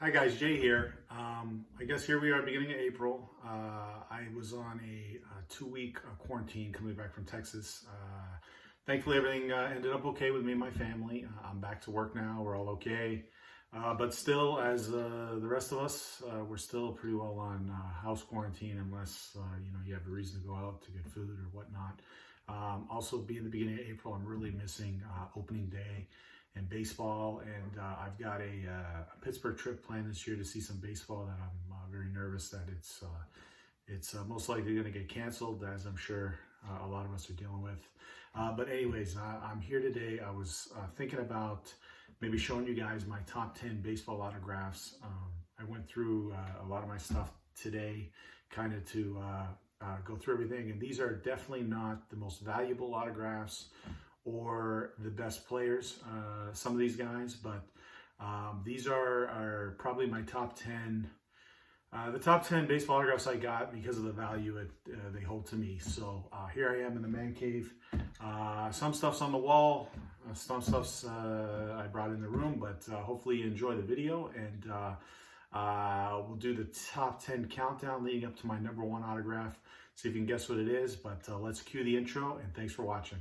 Hi guys, Jay here. I guess here we are, beginning of April. I was on a 2-week quarantine coming back from Texas. Thankfully, everything ended up okay with me and my family. I'm back to work now. We're all okay. But still, as the rest of us, we're still pretty well on house quarantine unless you have a reason to go out to get food or whatnot. Also, being the beginning of April, I'm really missing opening day and baseball, and I've got a Pittsburgh trip planned this year to see some baseball that I'm very nervous that it's most likely going to get canceled, as I'm sure a lot of us are dealing with. But anyways, I'm here today. I was thinking about maybe showing you guys my top 10 baseball autographs. I went through a lot of my stuff today, kind of to go through everything, and these are definitely not the most valuable autographs or the best players, some of these guys, but these are probably my top 10, the top 10 baseball autographs I got because of the value they hold to me. So here I am in the man cave. Some stuff's on the wall, some stuff's I brought in the room, but hopefully you enjoy the video, and we'll do the top 10 countdown leading up to my number 1 autograph. See if you can guess what it is, but let's cue the intro, and thanks for watching.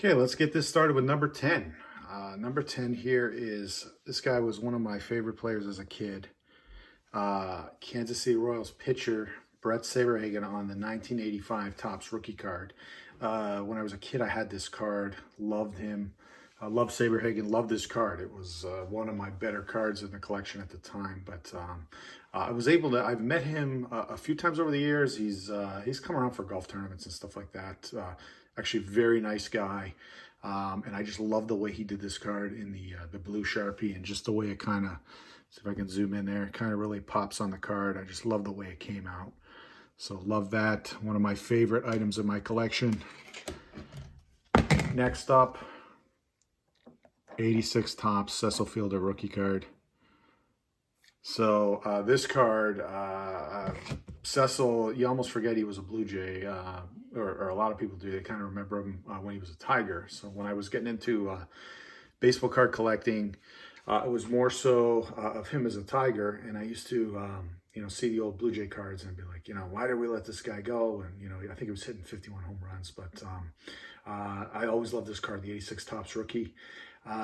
Okay, let's get this started with number 10. Number 10 here is, this guy was one of my favorite players as a kid. Kansas City Royals pitcher Bret Saberhagen on the 1985 Topps rookie card. When I was a kid, I had this card, loved him. I loved Saberhagen, loved this card. It was one of my better cards in the collection at the time. But I was able to, I've met him a few times over the years. He's come around for golf tournaments and stuff like that. Actually, very nice guy. And I just love the way he did this card in the blue Sharpie, and just the way it kind of, see if I can zoom in there, kind of really pops on the card. I just love the way it came out. So love that. One of my favorite items in my collection. Next up, 86 Topps Cecil Fielder rookie card. So this card, Cecil, you almost forget he was a Blue Jay, or a lot of people do. They kind of remember him when he was a Tiger. So when I was getting into baseball card collecting, it was more so of him as a Tiger, and I used to, see the old Blue Jay cards and be like, why did we let this guy go? And I think he was hitting 51 home runs, but I always loved this card, the 86 Topps rookie.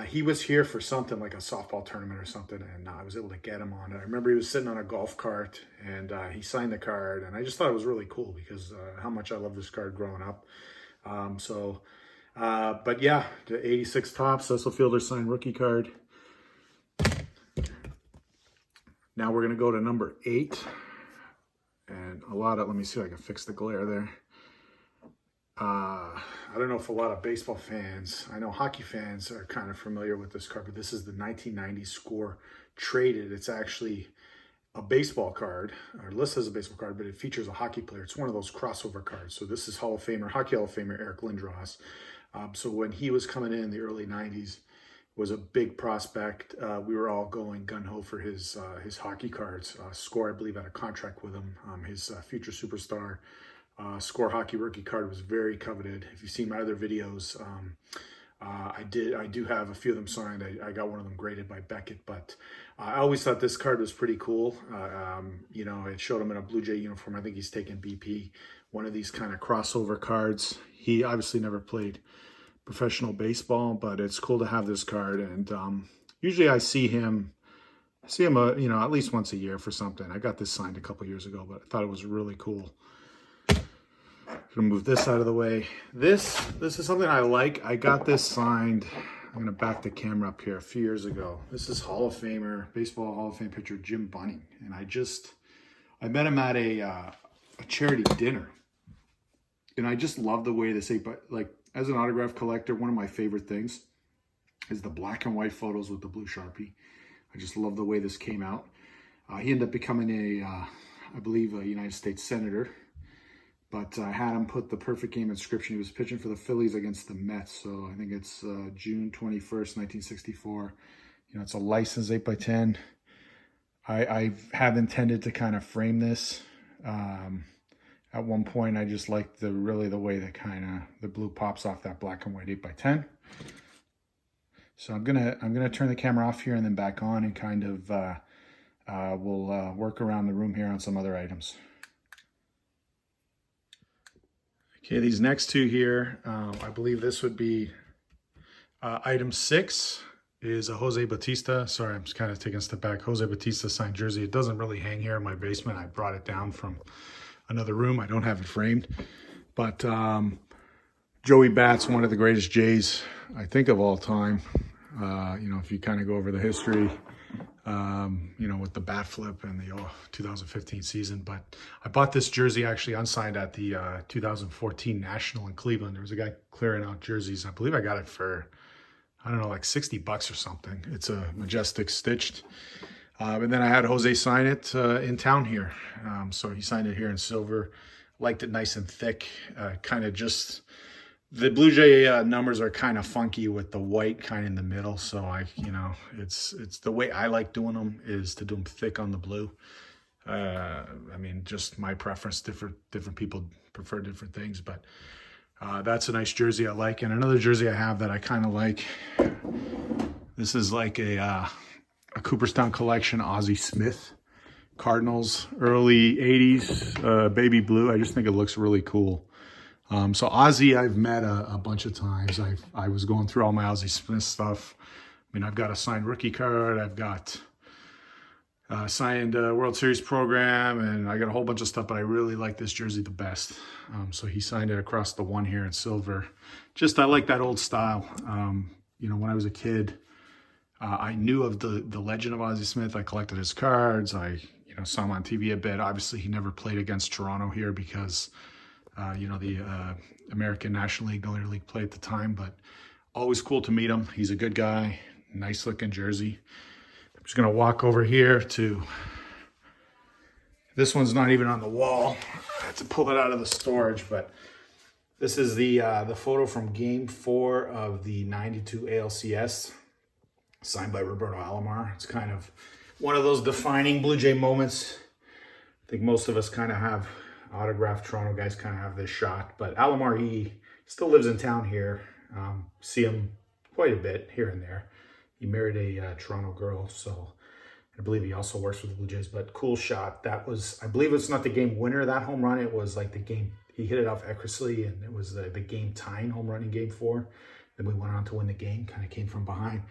He was here for something like a softball tournament or something, and I was able to get him on it. I remember he was sitting on a golf cart, and he signed the card, and I just thought it was really cool because how much I love this card growing up. But yeah, the 86 Topps Cecil Fielder signed rookie card. Now we're going to go to number 8, and let me see if I can fix the glare there. I don't know if a lot of baseball fans, I know hockey fans are kind of familiar with this card, but this is the 1990 Score Traded. It's actually a baseball card, or listed as a baseball card, but it features a hockey player. It's one of those crossover cards. So this is hockey Hall of Famer Eric Lindros. So when he was coming in the early 90s, was a big prospect. We were all going gung-ho for his hockey cards. Score, I believe, had a contract with him. His future superstar Score hockey rookie card was very coveted. If you've seen my other videos, I do have a few of them signed. I got one of them graded by Beckett, but I always thought this card was pretty cool. It showed him in a Blue Jay uniform. I think he's taken BP, one of these kind of crossover cards. He obviously never played professional baseball, but it's cool to have this card. And usually I see him at least once a year for something. I got this signed a couple years ago, but I thought it was really cool. gonna move this out of the way. This is something I like. I got this signed. I'm gonna back the camera up here a few years ago. This is Hall of Famer, baseball Hall of Fame pitcher Jim Bunning, and I met him at a charity dinner, and I just love the way this like as an autograph collector, one of my favorite things is the black and white photos with the blue Sharpie. I just love the way this came out. He ended up becoming I believe, a United States Senator. But I had him put the perfect game inscription. He was pitching for the Phillies against the Mets. So I think it's June 21st, 1964. You know, it's a licensed 8x10. I have intended to kind of frame this. At one point, I just like the way that the blue pops off that black and white 8x10. So I'm gonna turn the camera off here and then back on, and kind of we'll work around the room here on some other items. Okay, these next two here, I believe this would be item 6 is a Jose Bautista. Sorry, I'm just kind of taking a step back. Jose Bautista signed jersey. It doesn't really hang here in my basement. I brought it down from another room. I don't have it framed. But Joey Bats, one of the greatest Jays, I think, of all time. You know, if you kind of go over the history, you know, with the bat flip and the 2015 season. But I bought this jersey actually unsigned at the 2014 National in Cleveland. There was a guy clearing out jerseys. I believe I got it for, I don't know, like $60 or something. It's a Majestic stitched. And then I had Jose sign it in town here. So he signed it here in silver. Liked it nice and thick. Kind of just... The Blue Jay numbers are kind of funky with the white kind of in the middle. So you know, it's the way I like doing them is to do them thick on the blue. I mean, just my preference. Different people prefer different things, but that's a nice jersey I like. And another jersey I have that I kind of like. This is like a Cooperstown collection, Ozzie Smith, Cardinals, early '80s, baby blue. I just think it looks really cool. So Ozzie, I've met a bunch of times. I was going through all my Ozzie Smith stuff. I mean, I've got a signed rookie card. I've got signed World Series program, and I got a whole bunch of stuff, but I really like this jersey the best. So he signed it across the one here in silver. Just, I like that old style. You know, when I was a kid, I knew of the legend of Ozzie Smith. I collected his cards. I, you know, saw him on TV a bit. Obviously, he never played against Toronto here because... you know, the American National League, no league play at the time, but always cool to meet him. He's a good guy, nice looking jersey. I'm just gonna walk over here to, this one's not even on the wall. I had to pull it out of the storage, but this is the photo from Game 4 of the '92 ALCS, signed by Roberto Alomar. It's kind of one of those defining Blue Jay moments. I think most of us kind of have. Autographed Toronto guys kind of have this shot, but Alomar, he still lives in town here. See him quite a bit here and there. He married a Toronto girl, so I believe he also works for the Blue Jays, but cool shot. That was, I believe it's not the game winner, that home run. It was like the game, he hit it off Eckersley, and it was the game tying home run in Game 4. Then we went on to win the game, kind of came from behind.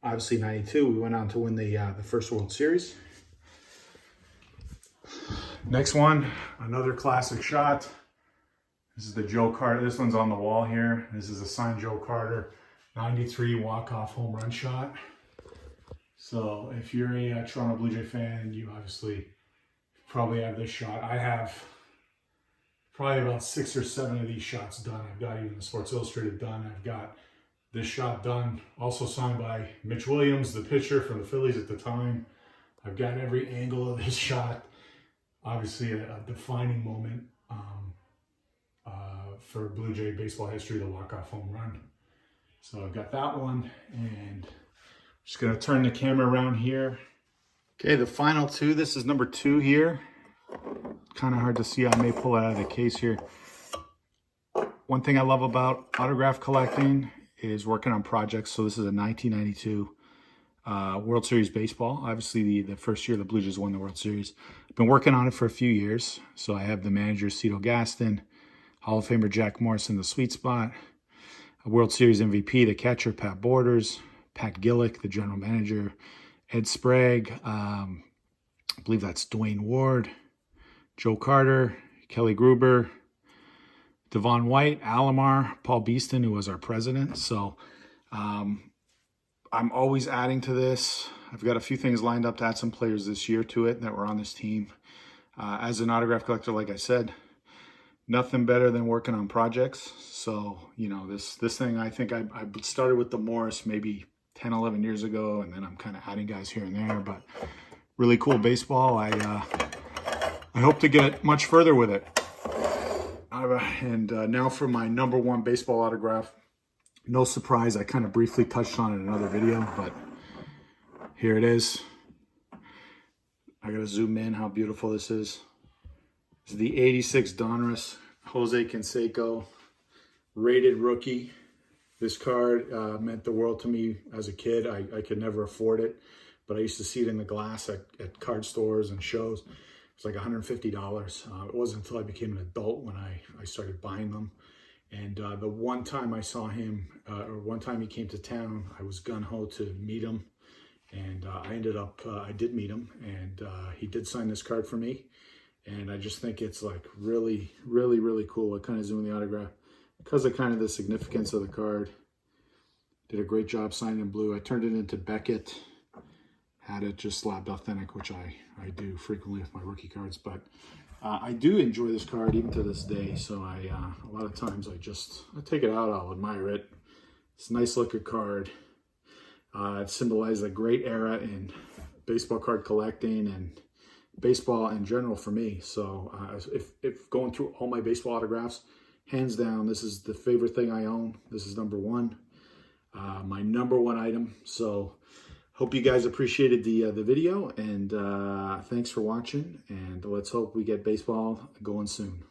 Obviously, '92, we went on to win the first World Series. Next one, another classic shot. This is the Joe Carter. This one's on the wall here. This is a signed Joe Carter '93 walk-off home run shot. So if you're a Toronto Blue Jay fan, you obviously probably have this shot. I have probably about 6 or 7 of these shots done. I've got even the Sports Illustrated done. I've got this shot done, also signed by Mitch Williams, the pitcher for the Phillies at the time. I've got every angle of this shot. Obviously, a defining moment for Blue Jay baseball history, the walk-off home run. So I've got that one, and I'm just going to turn the camera around here. Okay, the final two. This is number 2 here. Kind of hard to see. I may pull it out of the case here. One thing I love about autograph collecting is working on projects. So this is a 1992 World Series baseball. Obviously, the first year the Blue Jays won the World Series. I've been working on it for a few years. So I have the manager, Cito Gaston, Hall of Famer Jack Morris in the sweet spot, a World Series MVP, the catcher, Pat Borders, Pat Gillick, the general manager, Ed Sprague, I believe that's Dwayne Ward, Joe Carter, Kelly Gruber, Devon White, Alomar, Paul Beeston, who was our president. So I'm always adding to this. I've got a few things lined up to add some players this year to it that were on this team. As an autograph collector, like I said, nothing better than working on projects. So, you know, this thing, I think I started with the Morris maybe 10, 11 years ago, and then I'm kind of adding guys here and there, but really cool baseball. I hope to get much further with it. And now for my number one baseball autograph. No surprise, I kind of briefly touched on it in another video, but here it is. I gotta zoom in how beautiful this is. This is the 86 Donruss Jose Canseco rated rookie. This card meant the world to me as a kid. I could never afford it, but I used to see it in the glass at card stores and shows. It was like $150. It wasn't until I became an adult when I started buying them. And the one time I saw him, or one time he came to town, I was gung-ho to meet him. And I did meet him, and he did sign this card for me. And I just think it's like really, really, really cool. I kind of zoom in the autograph because of kind of the significance of the card. Did a great job signing in blue. I turned it into Beckett. Had it just slabbed authentic, which I do frequently with my rookie cards. But I do enjoy this card even to this day. So a lot of times I take it out, I'll admire it. It's a nice looking card. It symbolizes a great era in baseball card collecting and baseball in general for me. So if going through all my baseball autographs, hands down, this is the favorite thing I own. This is number one, my number one item. So hope you guys appreciated the video, and thanks for watching, and let's hope we get baseball going soon.